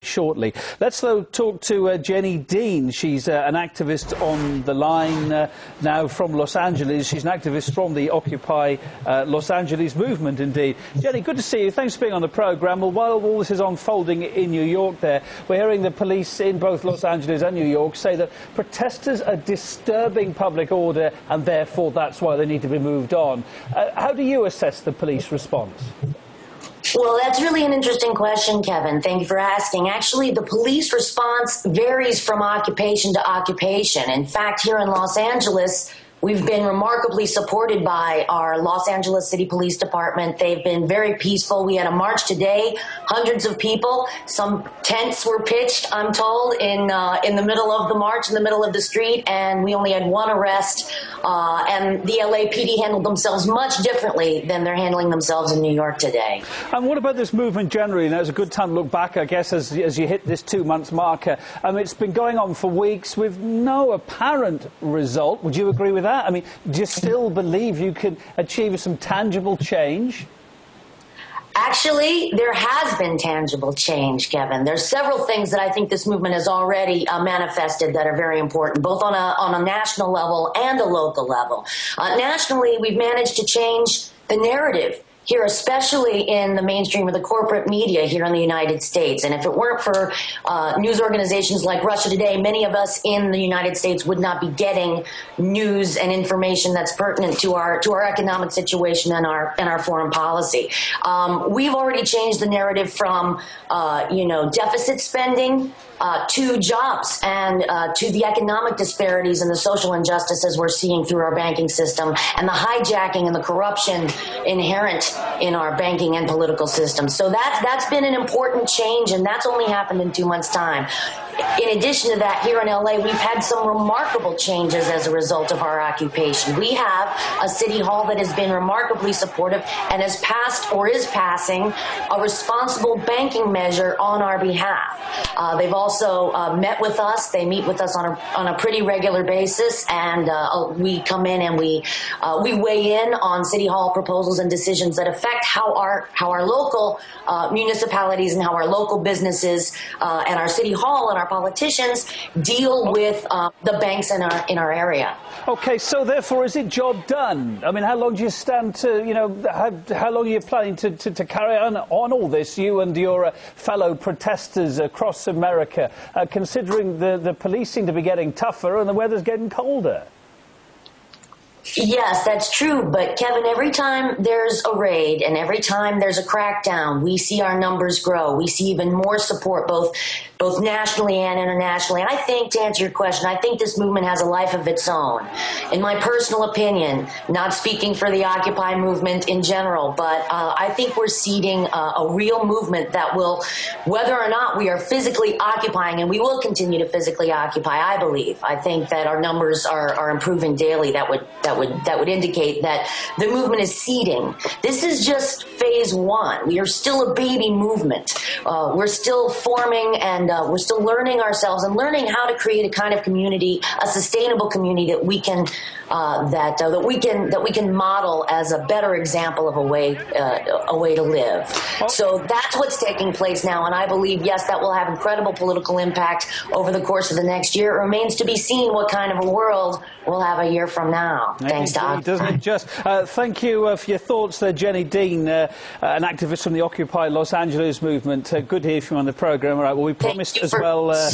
Shortly. Let's though talk to Jeannie Dean. She's an activist on the line now from Los Angeles. She's an activist from the Occupy Los Angeles movement, indeed. Jeannie, good to see you. Thanks for being on the programme. Well, while all this is unfolding in New York there, we're hearing the police in both Los Angeles and New York say that protesters are disturbing public order and therefore that's why they need to be moved on. How do you assess the police response? Well, that's really an interesting question, Kevin. Thank you for asking. Actually, the police response varies from occupation to occupation. In fact, here in Los Angeles, we've been remarkably supported by our Los Angeles City Police Department. They've been very peaceful. We had a march today, hundreds of people. Some tents were pitched, I'm told, in the middle of the march, in the middle of the street, and we only had one arrest. And the LAPD handled themselves much differently than they're handling themselves in New York today. And what about this movement generally? Now, it's a good time to look back, I guess, as you hit this 2-month marker. It's been going on for weeks with no apparent result. Would you agree with that? I mean, do you still believe you can achieve some tangible change? Actually, there has been tangible change, Kevin. There's several things that I think this movement has already manifested that are very important, both on a national level and a local level. Nationally, we've managed to change the narrative here, especially in the mainstream of the corporate media here in the United States. And if it weren't for news organizations like Russia Today, many of us in the United States would not be getting news and information that's pertinent to our economic situation and our foreign policy. We've already changed the narrative from deficit spending to jobs and to the economic disparities and the social injustices we're seeing through our banking system and the hijacking and the corruption inherent in our banking and political system. So that's been an important change, and that's only happened in 2 months' time. In addition to that, here in LA, we've had some remarkable changes as a result of our occupation. We have a city hall that has been remarkably supportive and has passed or is passing a responsible banking measure on our behalf. They've also met with us. They meet with us on a pretty regular basis, and we come in and we weigh in on city hall proposals and decisions that affect how our local municipalities and how our local businesses and our city hall and our politicians deal with the banks in our area. Okay, so therefore, is it job done? I mean, how long do you stand to, how long are you planning to carry on all this, you and your fellow protesters across America, considering the police seem to be getting tougher and the weather's getting colder? Yes, that's true. But, Kevin, every time there's a raid and every time there's a crackdown, we see our numbers grow. We see even more support, both nationally and internationally. And I think, to answer your question, I think this movement has a life of its own. In my personal opinion, not speaking for the Occupy movement in general, but I think we're seeding a real movement that will, whether or not we are physically occupying, and we will continue to physically occupy, I believe. I think that our numbers are improving daily. That would indicate that the movement is seeding. This is just phase one. We are still a baby movement. We're still forming and we're still learning ourselves and learning how to create a kind of community, a sustainable community that we can that we can model as a better example of a way to live. So that's what's taking place now, and I believe, yes, that will have incredible political impact over the course of the next year. It remains to be seen what kind of a world we'll have a year from now. Thanks to Occupy. Doesn't it just? Thank you for your thoughts there, Jeannie Dean, an activist from the Occupy Los Angeles movement. Good to hear from you on the programme. All right, well, we promised as well...